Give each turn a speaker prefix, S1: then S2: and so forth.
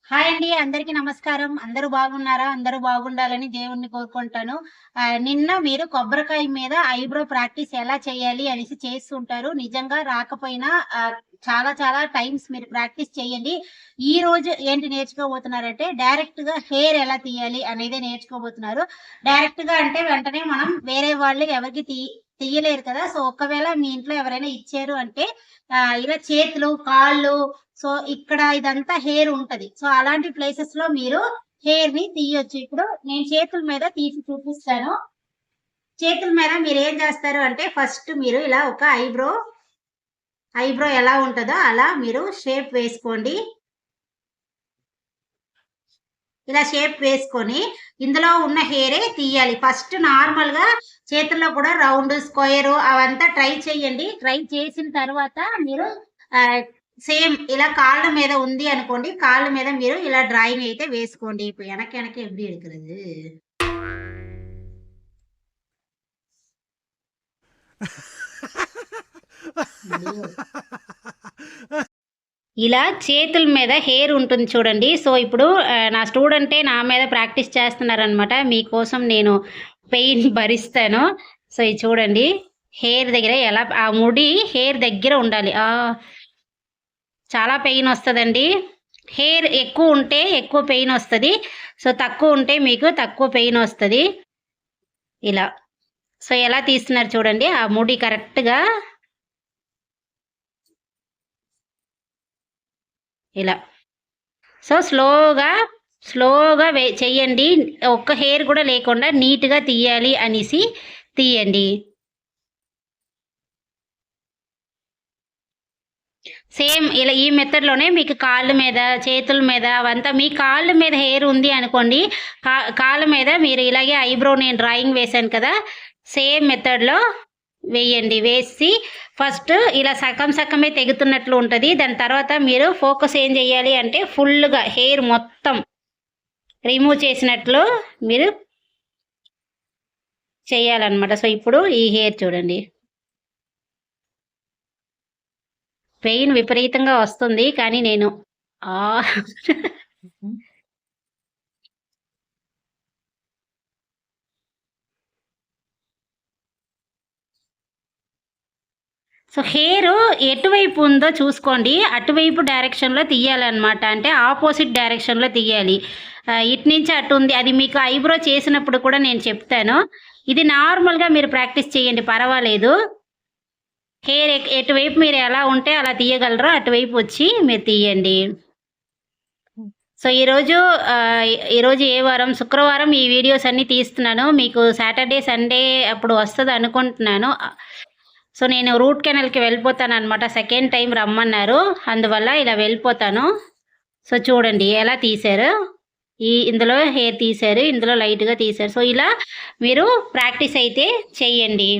S1: Hi అండి. అందరికీ నమస్కారం. అందరూ బాగున్నారా? అందరూ బాగుండాలని దేవుడిని కోరుకుంటాను. నిన్న మీరు కొబ్బరికాయ మీద ఐబ్రో ప్రాక్టీస్ ఎలా చేయాలి అనేసి చేస్తుంటారు. నిజంగా రాకపోయినా చాలా చాలా టైమ్స్ మీరు ప్రాక్టీస్ చేయండి. ఈరోజు ఏంటి నేర్చుకోబోతున్నారంటే డైరెక్ట్‌గా హెయిర్ ఎలా తీయాలి అనేదే నేర్చుకోబోతున్నారు. డైరెక్ట్‌గా అంటే వెంటనే మనం వేరే వాళ్ళు ఎవరికీ తీయలేరు కదా! సో, ఒకవేళ మీ ఇంట్లో ఎవరైనా ఇచ్చారు అంటే ఇలా చేతులు, కాళ్ళు సో, ఇక్కడ ఇదంతా హెయిర్ ఉంటది. సో, అలాంటి ప్లేసెస్‌లో మీరు హెయిర్‌ని తీయొచ్చు. ఇప్పుడు నేను చేతుల మీద తీసి చూపిస్తాను. చేతుల మీద మీరేం చేస్తారు అంటే ఫస్ట్ మీరు ఇలా ఒక ఐబ్రో ఎలా ఉంటదో అలా మీరు షేప్ వేసుకోండి. ఇలా షేప్ వేసుకొని ఇందులో ఉన్న హెయిరే తీయాలి. ఫస్ట్ నార్మల్‌గా చేతుల్లో కూడా రౌండ్, స్క్వేరు అవంతా ట్రై చేయండి. ట్రై చేసిన తర్వాత మీరు ఆహ్, సేమ్ ఇలా కాళ్ళ మీద ఉంది అనుకోండి. కాళ్ళ మీద మీరు ఇలా డ్రాయింగ్ అయితే వేసుకోండి. இப்ப எனக்கு எப்படி எடுக்கிறது? ఇలా చేతుల మీద హెయిర్ ఉంటుంది చూడండి. సో, ఇప్పుడు నా స్టూడెంటే నా మీద ప్రాక్టీస్ చేస్తున్నారనమాట. మీకోసం నేను పెయిన్ భరిస్తాను. సో, ఇది చూడండి. హెయిర్ దగ్గర ఎలా ఆ ముడి హెయిర్ దగ్గర ఉండాలి. చాలా పెయినొస్తదండి. హెయిర్ ఎక్కువుంటే ఎక్కువ పెయినొస్తది. సో, తక్కువుంటే మీకు తక్కువ పెయినొస్తది. ఇలా. సో, ఎలా తీస్తున్నారు చూడండి. ఆ ముడి కరెక్ట్‌గా ఇలా. సో, స్లోగా చెయ్యండి. ఒక్క హెయిర్ కూడా లేకుండా నీట్‌గా తీయాలి అనేసి తీయండి. సేమ్ ఇలా ఈ మెథడ్‌లోనే మీకు కాళ్ళ మీద, చేతుల మీద అవంతా మీ కాళ్ళ మీద హెయిర్ ఉంది అనుకోండి. కాళ్ళ మీద మీరు ఇలాగే ఐబ్రో నేను డ్రాయింగ్ వేశాను కదా! సేమ్ మెథడ్‌లో వేయండి. వేసి ఫస్ట్ ఇలా సగం సగమే తెగుతున్నట్లు ఉంటది. దాని తర్వాత మీరు ఫోకస్ ఏం చేయాలి అంటే ఫుల్‌గా హెయిర్ మొత్తం రిమూవ్ చేసినట్లు మీరు చేయాలన్నమాట. సో, ఇప్పుడు ఈ హెయిర్ చూడండి. పెయిన్ విపరీతంగా వస్తుంది. కానీ నేను సో, హెయిరు ఎటువైపు ఉందో చూసుకోండి. అటువైపు డైరెక్షన్‌లో తీయాలనమాట. అంటే ఆపోజిట్ డైరెక్షన్‌లో తీయాలి. ఇటు నుంచి అటు ఉంది. అది మీకు ఐబ్రో చేసినప్పుడు కూడా నేను చెప్తాను. ఇది నార్మల్‌గా మీరు ప్రాక్టీస్ చేయండి పర్వాలేదు. హెయిర్ ఎటువైపు మీరు ఎలా ఉంటే అలా తీయగలరో అటువైపు వచ్చి మీరు తీయండి. సో, ఈరోజు ఏ వారం? శుక్రవారం ఈ వీడియోస్ అన్నీ తీస్తున్నాను. మీకు సాటర్డే, సండే అప్పుడు వస్తదనుకుంటున్నాను. సో, నేను రూట్ కెనాల్‌కి వెళ్ళిపోతాననమాట. సెకండ్ టైం రమ్మన్నారు. అందువల్ల ఇలా వెళ్ళిపోతాను. సో, చూడండి ఎలా తీశారు. ఇందులో హెయిర్ తీశారు. ఇందులో లైట్‌గా తీశారు. సో, ఇలా మీరు ప్రాక్టీస్ అయితే చెయ్యండి.